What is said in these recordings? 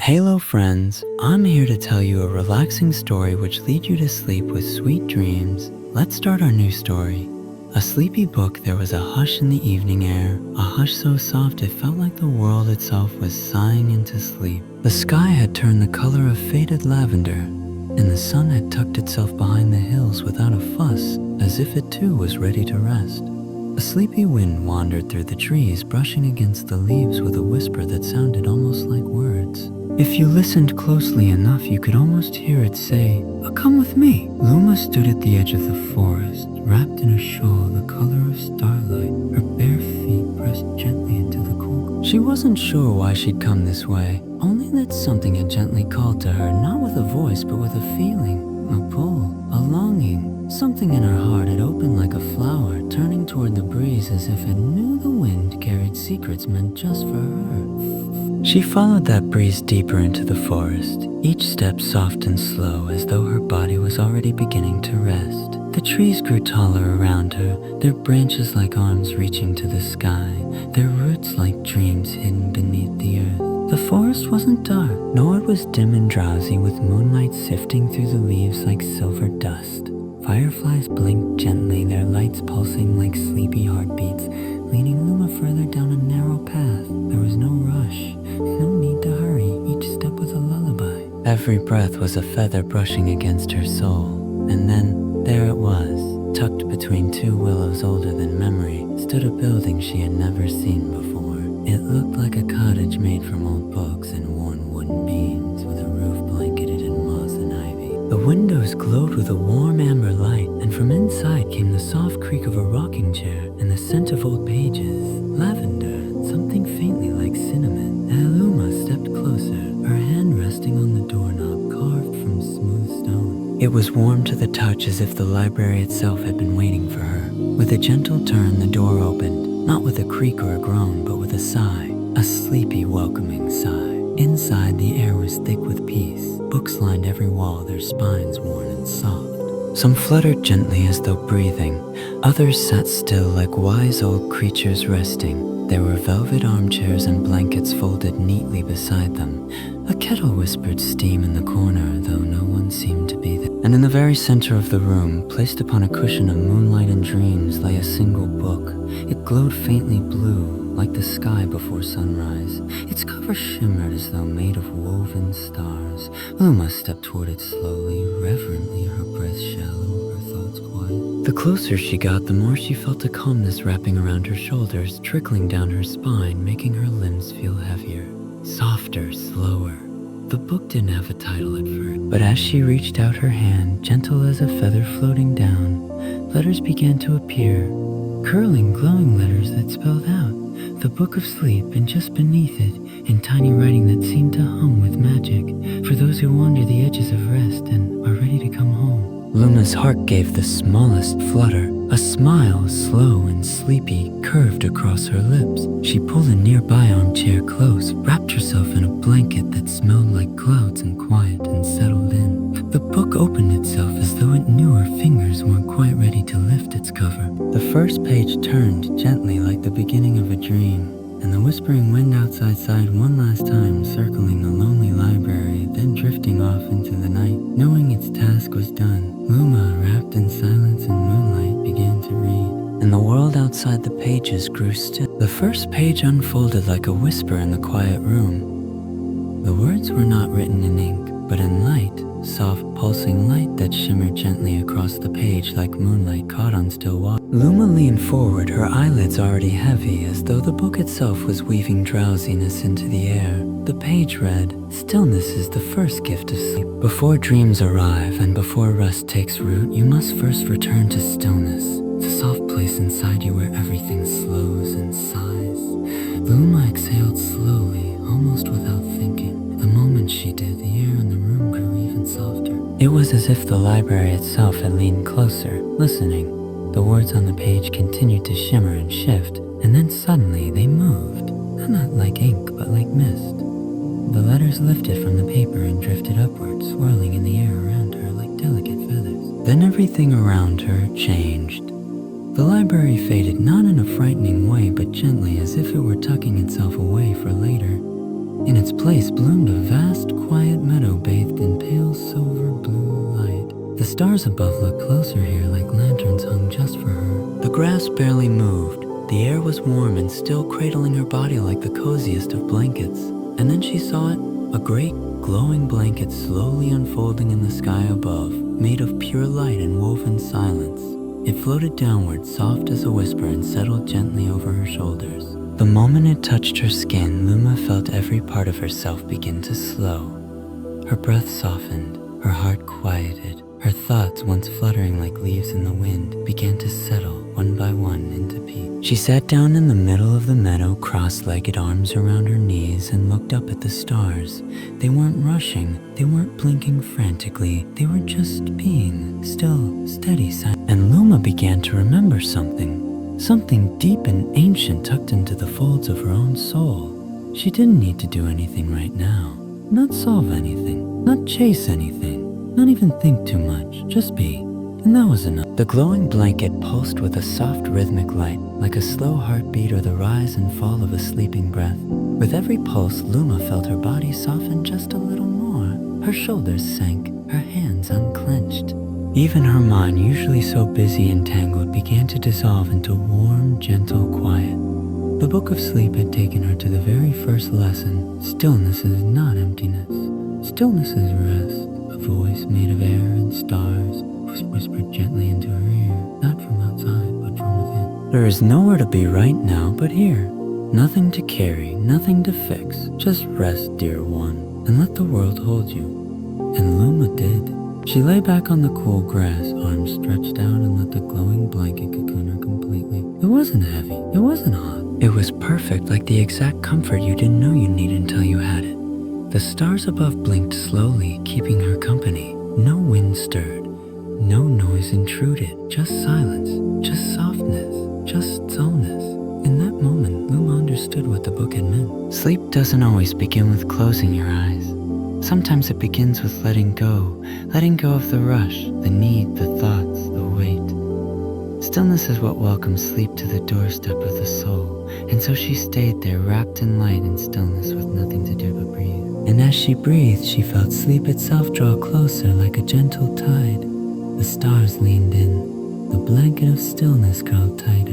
Hello friends, I'm here to tell you a relaxing story which leads you to sleep with sweet dreams. Let's start our new story. A sleepy book, there was a hush in the evening air, a hush so soft it felt like the world itself was sighing into sleep. The sky had turned the color of faded lavender, and the sun had tucked itself behind the hills without a fuss, as if it too was ready to rest. A sleepy wind wandered through the trees, brushing against the leaves with a whisper that sounded almost like words. If you listened closely enough, you could almost hear it say, "Come with me." Luma stood at the edge of the forest, wrapped in a shawl the color of starlight, her bare feet pressed gently into the cool. She wasn't sure why she'd come this way, only that something had gently called to her, not with a voice, but with a feeling, a pull, a longing. Something in her heart had opened like a flower, turning toward the breeze as if it knew the wind carried secrets meant just for her. She followed that breeze deeper into the forest, each step soft and slow, as though her body was already beginning to rest. The trees grew taller around her, their branches like arms reaching to the sky, their roots like dreams hidden beneath the earth. The forest wasn't dark, nor it was dim and drowsy, with moonlight sifting through the leaves like silver dust. Fireflies blinked gently, their lights pulsing like sleepy heartbeats, leading Luma further down a narrow path. There was no rush, no need to hurry, each step was a lullaby. Every breath was a feather brushing against her soul. And then, there it was, tucked between two willows older than memory, stood a building she had never seen before. It looked like a cottage made from old books and worn wooden beams, with a roof blanketed in moss and ivy. The windows glowed with a warm amber light, and from inside came the soft creak of a rocking chair and the scent of old pages, lavender, something faintly like cinnamon. Luma stepped closer, her hand resting on the doorknob carved from smooth stone. It was warm to the touch, as if the library itself had been waiting for her. With a gentle turn, the door opened, not with a creak or a groan, but with a sigh, a sleepy, welcoming sigh. Inside, the air was thick with peace. Books lined every wall, their spines worn and soft. Some fluttered gently as though breathing. Others sat still like wise old creatures resting. There were velvet armchairs and blankets folded neatly beside them. A kettle whispered steam in the corner, though no one seemed to be there. And in the very center of the room, placed upon a cushion of moonlight and dreams, lay a single book. It glowed faintly blue, like the sky before sunrise. Its cover shimmered as though made of woven stars. Luma stepped toward it slowly, reverently, her breath shallow, her thoughts quiet. The closer she got, the more she felt a calmness wrapping around her shoulders, trickling down her spine, making her limbs feel heavier, softer, slower. The book didn't have a title at first, but as she reached out her hand, gentle as a feather floating down, letters began to appear, curling, glowing letters that spelled out the Book of Sleep, and just beneath it, in tiny writing that seemed to hum with magic, for those who wander the edges of rest and are ready to come home. Luma's heart gave the smallest flutter. A smile, slow and sleepy, curved across her lips. She pulled a nearby armchair close, wrapped herself in a blanket that smelled like clouds and quiet, and settled in. The book opened itself as though it knew her fingers weren't quite ready to lift its cover. The first page turned gently like the beginning of a dream, and the whispering wind outside sighed one last time, circling the lonely library, then drifting off into the night. Knowing its task was done, Luma, wrapped in silence and moonlight, began to read. And the world outside the pages grew still. The first page unfolded like a whisper in the quiet room. The words were not written in ink, but in light, soft pulsing light that shimmered gently across the page like moonlight caught on still water. Luma leaned forward, her eyelids already heavy, as though the book itself was weaving drowsiness into the air. The page read, "Stillness is the first gift of sleep. Before dreams arrive and before rest takes root, you must first return to stillness, the soft place inside you where everything slows and sighs." Luma exhaled slowly, almost without thinking. The moment she did, the air in the room grew even softer. It was as if the library itself had leaned closer, listening. The words on the page continued to shimmer and shift, and then suddenly they moved. Not like ink, but like mist. The letters lifted from the paper and drifted upward, swirling in the air around her like delicate feathers. Then everything around her changed. The library faded, not in a frightening way, but gently, as if it were tucking itself away for later. In its place bloomed a vast stars above looked closer here, like lanterns hung just for her. The grass barely moved. The air was warm and still, cradling her body like the coziest of blankets. And then she saw it, a great glowing blanket slowly unfolding in the sky above, made of pure light and woven silence. It floated downward, soft as a whisper, and settled gently over her shoulders. The moment it touched her skin, Luma felt every part of herself begin to slow. Her breath softened, her heart quieted. Her thoughts, once fluttering like leaves in the wind, began to settle one by one into peace. She sat down in the middle of the meadow, cross-legged, arms around her knees, and looked up at the stars. They weren't rushing, they weren't blinking frantically, they were just being still, steady, silent. And Luma began to remember something deep and ancient tucked into the folds of her own soul. She didn't need to do anything right now, not solve anything, not chase anything. Not even think too much, just be. And that was enough. The glowing blanket pulsed with a soft rhythmic light, like a slow heartbeat or the rise and fall of a sleeping breath. With every pulse, Luma felt her body soften just a little more. Her shoulders sank, her hands unclenched. Even her mind, usually so busy and tangled, began to dissolve into warm, gentle quiet. The book of sleep had taken her to the very first lesson. Stillness is not emptiness. Stillness is rest. A voice made of air and stars was whispered gently into her ear, not from outside, but from within. There is nowhere to be right now but here. Nothing to carry, nothing to fix. Just rest, dear one, and let the world hold you. And Luma did. She lay back on the cool grass, arms stretched out, and let the glowing blanket cocoon her completely. It wasn't heavy, it wasn't hot. It was perfect, like the exact comfort you didn't know you needed until you had it. The stars above blinked slowly, keeping her company. No wind stirred, no noise intruded, just silence, just softness, just stillness. In that moment, Luma understood what the book had meant. Sleep doesn't always begin with closing your eyes. Sometimes it begins with letting go of the rush, the need, the thoughts, the weight. Stillness is what welcomes sleep to the doorstep of the soul, and so she stayed there, wrapped in light and stillness, with nothing to do but breathe. And as she breathed, she felt sleep itself draw closer like a gentle tide. The stars leaned in, the blanket of stillness curled tighter,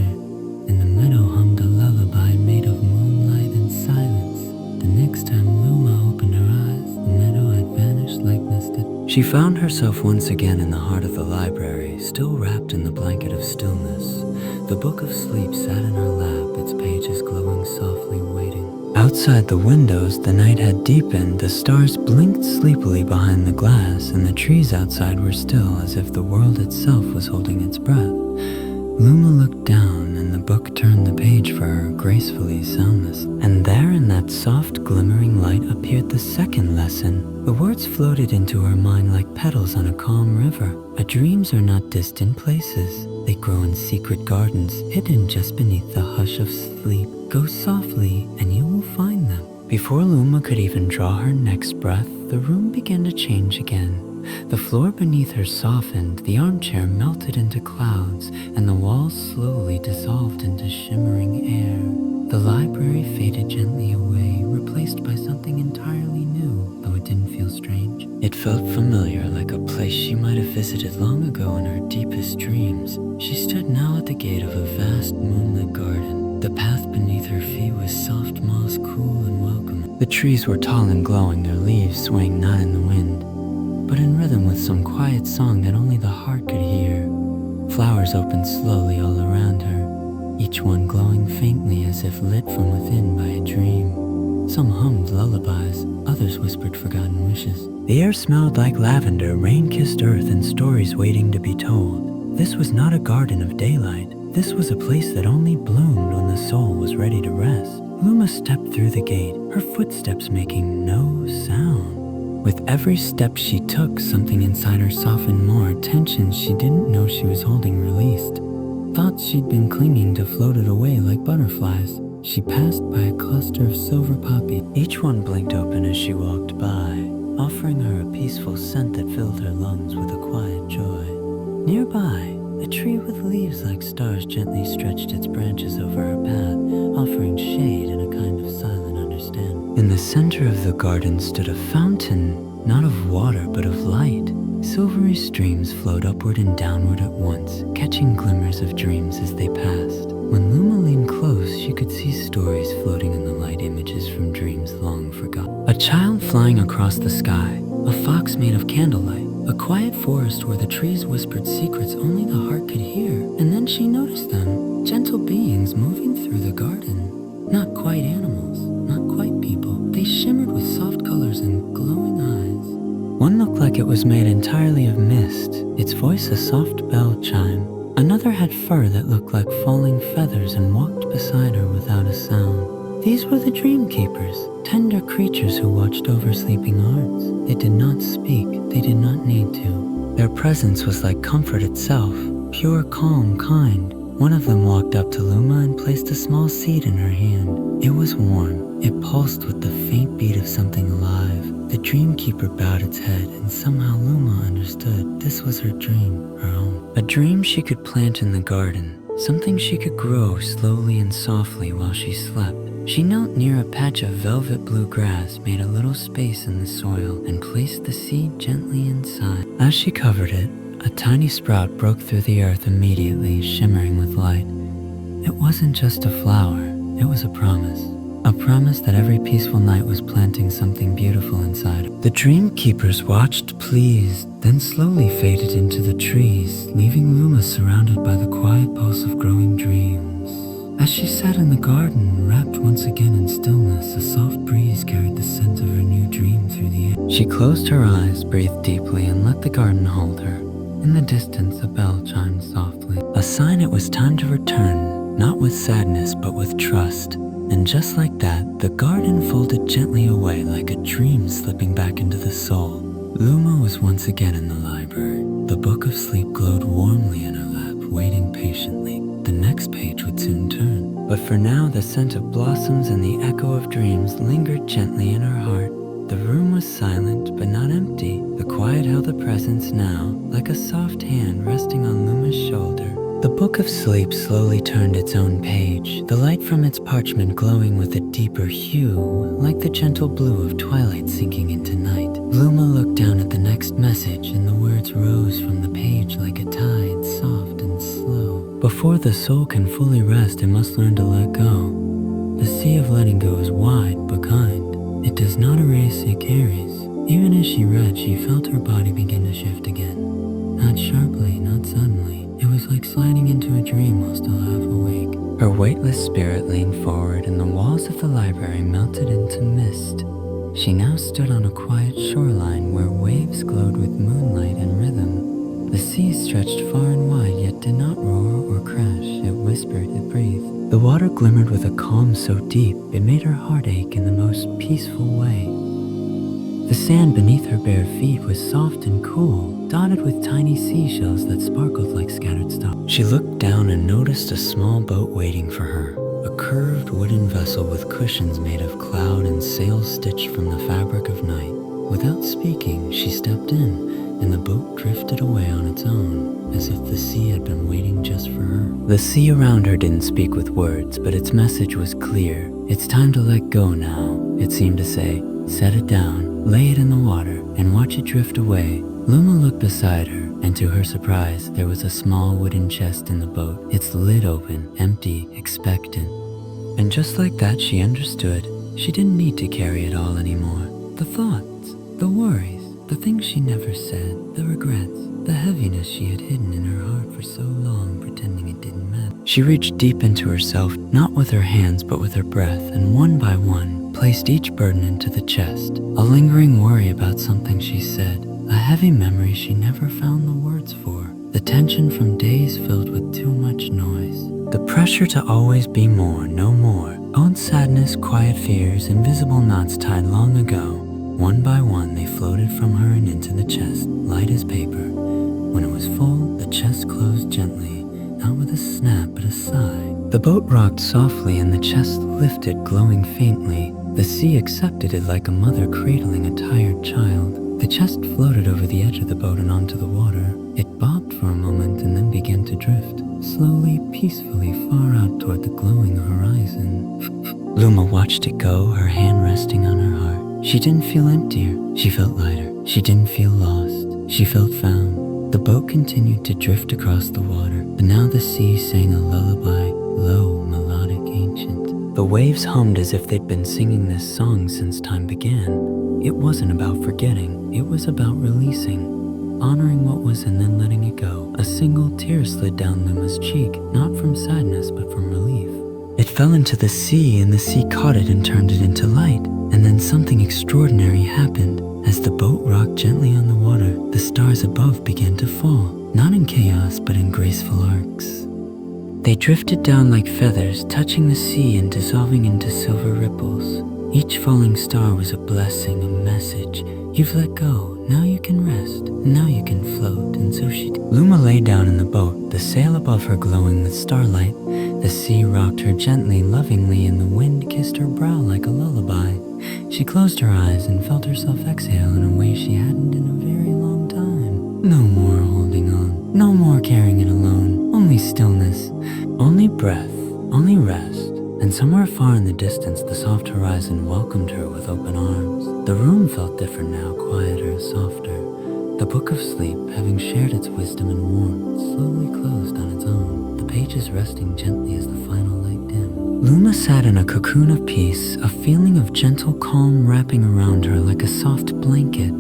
and the meadow hummed a lullaby made of moonlight and silence. The next time Luma opened her eyes, the meadow had vanished like misted. She found herself once again in the heart of the library, still wrapped in the blanket of stillness. The book of sleep sat in her lap, its pages glowing softly, waiting. Outside the windows, the night had deepened. The stars blinked sleepily behind the glass, and the trees outside were still, as if the world itself was holding its breath. Luma looked down, and the book turned the page for her, gracefully soundless. And there, in that soft, glimmering light, appeared the second lesson. The words floated into her mind like petals on a calm river. Dreams are not distant places. They grow in secret gardens, hidden just beneath the hush of sleep. Go softly, and you will find them. Before Luma could even draw her next breath, the room began to change again. The floor beneath her softened, the armchair melted into clouds, and the walls slowly dissolved into shimmering air. The library faded gently away, replaced by something entirely new, though it didn't feel strange. It felt familiar, like a place she might have visited long ago in her deepest dreams. She stood now at the gate of a vast moonlit garden. The path beneath her feet was soft moss, cool and welcoming. The trees were tall and glowing, their leaves swaying not in the wind, but in rhythm with some quiet song that only the heart could hear. Flowers opened slowly all around her, each one glowing faintly as if lit from within by a dream. Some hummed lullabies, others whispered forgotten wishes. The air smelled like lavender, rain-kissed earth, and stories waiting to be told. This was not a garden of daylight. This was a place that only bloomed when the soul was ready to rest. Luma stepped through the gate, her footsteps making no sound. With every step she took, something inside her softened more. Tensions she didn't know she was holding released. Thoughts she'd been clinging to floated away like butterflies. She passed by a cluster of silver poppies. Each one blinked open as she walked by, offering her a peaceful scent that filled her lungs with a quiet joy. Nearby, a tree with leaves like stars gently stretched its branches over her path, offering shade and a kind of silent understanding. In the center of the garden stood a fountain, not of water but of light, silvery streams flowed upward and downward at once, catching glimmers of dreams as they passed. When Luma leaned close, she could see stories floating in the light, images from dreams long forgotten. A child flying across the sky, a fox made of candlelight, a quiet forest where the trees whispered secrets only the heart could hear. And then she noticed them, gentle beings moving through the garden. Not quite animals, not quite people. They shimmered with soft colors and glowing eyes. One looked like it was made entirely of mist, its voice a soft bell chime. Another had fur that looked like falling feathers and walked beside her without a sound. These were the dream keepers, tender creatures who watched over sleeping hearts. They did not speak, they did not need to. Their presence was like comfort itself, pure, calm, kind. One of them walked up to Luma and placed a small seed in her hand. It was warm, it pulsed with the faint beat of something alive. The dream keeper bowed its head, and somehow Luma understood this was her dream, her own. A dream she could plant in the garden, something she could grow slowly and softly while she slept. She knelt near a patch of velvet blue grass, made a little space in the soil, and placed the seed gently inside. As she covered it, a tiny sprout broke through the earth immediately, shimmering with light. It wasn't just a flower, it was a promise. A promise that every peaceful night was planting something beautiful inside. The dream keepers watched pleased, then slowly faded into the trees, leaving Luma surrounded by the quiet pulse of growing dreams. As she sat in the garden, wrapped once again in stillness, a soft breeze carried the scent of her new dream through the air. She closed her eyes, breathed deeply, and let the garden hold her. In the distance, a bell chimed softly, a sign it was time to return, not with sadness, but with trust. And just like that, the garden folded gently away like a dream slipping back into the soul. Luma was once again in the library. The book of sleep glowed warmly in her lap, waiting patiently. The next page would soon turn. But for now, the scent of blossoms and the echo of dreams lingered gently in her heart. The room was silent, but not empty. The quiet held a presence now, like a soft hand resting on Luma's shoulder. The book of sleep slowly turned its own page, the light from its parchment glowing with a deeper hue, like the gentle blue of twilight sinking into night. Luma looked down at the next message, and the words rose from the page like a tide, soft and slow. Before the soul can fully rest, it must learn to let go. The sea of letting go is wide but kind. It does not erase, it carries. Even as she read, she felt her body begin to shift again. Not sharply, not suddenly. It was like sliding into a dream while still half awake. Her weightless spirit leaned forward, and the walls of the library melted into mist. She now stood on a quiet shoreline where waves glowed with moonlight and rhythm. The sea stretched far and wide, yet did not roar or crash. It whispered, it breathed. The water glimmered with a calm so deep, it made her heart ache in the most peaceful way. The sand beneath her bare feet was soft and cool, dotted with tiny seashells that sparkled like scattered stars. She looked down and noticed a small boat waiting for her, a curved wooden vessel with cushions made of cloud and sails stitched from the fabric of night. Without speaking, she stepped in, and the boat drifted away on its own, as if the sea had been waiting just for her. The sea around her didn't speak with words, but its message was clear. It's time to let go now, it seemed to say. Set it down, lay it in the water, and watch it drift away. Luma looked beside her, and to her surprise, there was a small wooden chest in the boat, its lid open, empty, expectant. And just like that, she understood. She didn't need to carry it all anymore. The thoughts, the worries, the things she never said, the regrets, the heaviness she had hidden in her heart for so long, pretending it didn't matter. She reached deep into herself, not with her hands, but with her breath, and one by one, placed each burden into the chest. A lingering worry about something she said, a heavy memory she never found the words for, the tension from days filled with too much noise, the pressure to always be more, no more, old sadness, quiet fears, invisible knots tied long ago. One by one they floated from her and into the chest, light as paper. When it was full, the chest closed gently, not with a snap but a sigh. The boat rocked softly and the chest lifted, glowing faintly. The sea accepted it like a mother cradling a tired child. The chest floated over the edge of the boat and onto the water. It bobbed for a moment and then began to drift, slowly, peacefully, far out toward the glowing horizon. Luma watched it go, her hand resting on her heart. She didn't feel emptier, she felt lighter. She didn't feel lost. She felt found. The boat continued to drift across the water, but now the sea sang a lullaby, low, melodic, ancient. The waves hummed as if they'd been singing this song since time began. It wasn't about forgetting, it was about releasing, honoring what was and then letting it go. A single tear slid down Luma's cheek, not from sadness but from relief. It fell into the sea, and the sea caught it and turned it into light. And then something extraordinary happened. As the boat rocked gently on the water, the stars above began to fall, not in chaos but in graceful arcs. They drifted down like feathers, touching the sea and dissolving into silver ripples. Each falling star was a blessing, a message. You've let go, now you can rest, now you can float. And so she did. Luma lay down in the boat, the sail above her glowing with starlight. The sea rocked her gently, lovingly, and the wind kissed her brow like a lullaby. She closed her eyes and felt herself exhale in a way she hadn't in a very long time. No more holding on, no more carrying it alone. Only stillness, only breath, only rest. And somewhere far in the distance, the soft horizon welcomed her with open arms. The room felt different now, quieter, softer. The book of sleep, having shared its wisdom and warmth, slowly closed on its own, the pages resting gently as the final light dimmed. Luma sat in a cocoon of peace, a feeling of gentle calm wrapping around her like a soft blanket.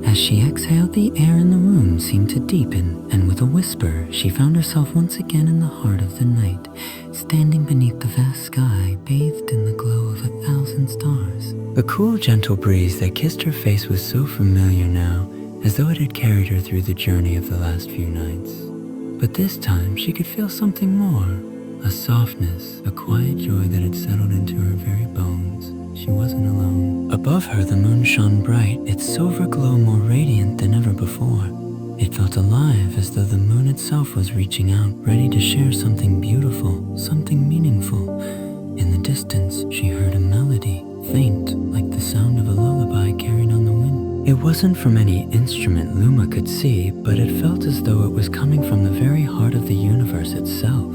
As she exhaled, the air in the room seemed to deepen, and with a whisper, she found herself once again in the heart of the night, standing beneath the vast sky, bathed in the glow of 1,000 stars. The cool, gentle breeze that kissed her face was so familiar now, as though it had carried her through the journey of the last few nights. But this time, she could feel something more, a softness, a quiet joy that had settled into her very bones. She wasn't alone. Above her, the moon shone bright, its silver glow more radiant than ever before. It felt alive, as though the moon itself was reaching out, ready to share something beautiful, something meaningful. In the distance, she heard a melody, faint, like the sound of a lullaby carried on the wind. It wasn't from any instrument Luma could see, but it felt as though it was coming from the very heart of the universe itself.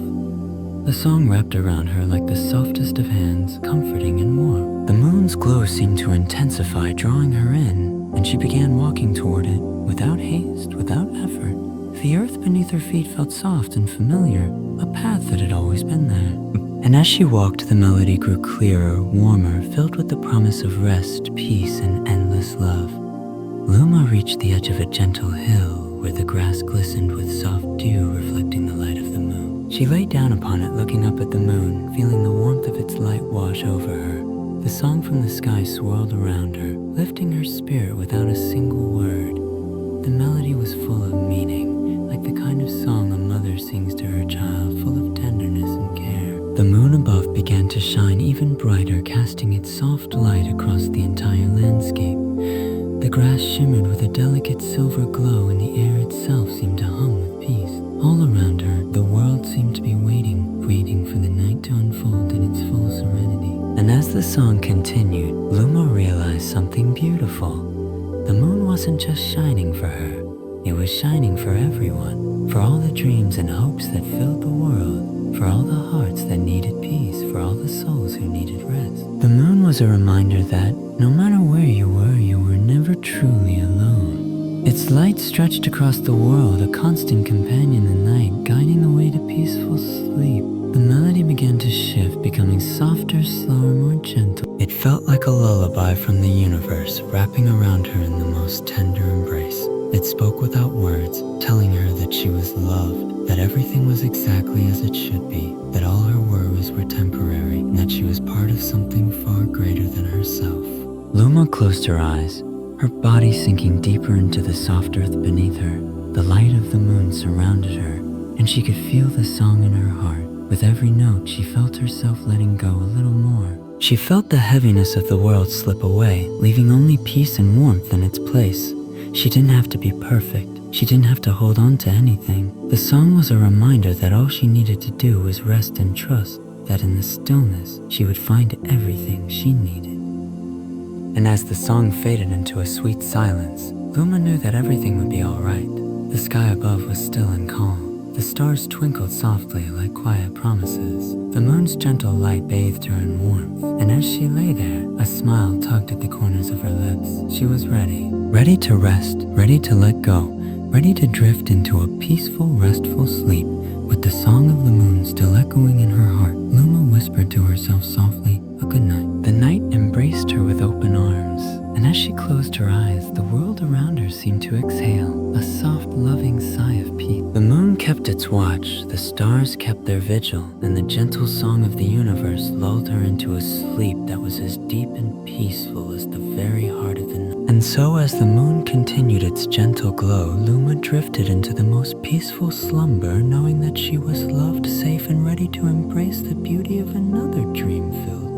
The song wrapped around her like the softest of hands, comforting and warm. The moon's glow seemed to intensify, drawing her in, and she began walking toward it, without haste, without effort. The earth beneath her feet felt soft and familiar, a path that had always been there. And as she walked, the melody grew clearer, warmer, filled with the promise of rest, peace, and endless love. Luma reached the edge of a gentle hill, where the grass glistened with soft dew reflecting the light of the moon. She lay down upon it, looking up at the moon, feeling the warmth of its light wash over her. The song from the sky swirled around her, lifting her spirit without a single word. The melody was full of meaning, like the kind of song a mother sings to her child, full of tenderness and care. The moon above began to shine even brighter, casting its soft light across the entire landscape. The grass shimmered with a delicate silver glow, and the air itself seemed to hum with peace. All around her, the world seemed to be waiting for the night to unfold in its full serenity. And as the song continued, Luma realized something beautiful. The moon wasn't just shining for her, it was shining for everyone, for all the dreams and hopes that filled the world, for all the hearts that needed peace, for all the souls who needed rest. The moon was a reminder that, no matter where you were never truly alone. Its light stretched across the world, a constant companion in the night, guiding the way to peaceful sleep. The melody began to shift, becoming softer, slower, more gentle. It felt like a lullaby from the universe, wrapping around her in the most tender embrace. It spoke without words, telling her that she was loved, that everything was exactly as it should be, that all her worries were temporary, and that she was part of something far greater than herself. Luma closed her eyes, her body sinking deeper into the soft earth beneath her. The light of the moon surrounded her, and she could feel the song in her heart. With every note, she felt herself letting go a little more. She felt the heaviness of the world slip away, leaving only peace and warmth in its place. She didn't have to be perfect. She didn't have to hold on to anything. The song was a reminder that all she needed to do was rest and trust that in the stillness, she would find everything she needed. And as the song faded into a sweet silence, Luma knew that everything would be all right. The sky above was still and calm. The stars twinkled softly like quiet promises. The moon's gentle light bathed her in warmth, and as she lay there, a smile tugged at the corners of her lips. She was ready. Ready to rest, ready to let go, ready to drift into a peaceful, restful sleep, with the song of the moon still echoing in her heart. Luma whispered to herself softly, a good night. The night embraced her with open arms, and as she closed her eyes, the world around her seemed to exhale, a soft, loving sigh of peace. The moon kept its watch, the stars kept their vigil, and the gentle song of the universe lulled her into a sleep that was as deep and peaceful as the very heart of the night. And so as the moon continued its gentle glow, Luma drifted into the most peaceful slumber, knowing that she was loved, safe, and ready to embrace the beauty of another dream-filled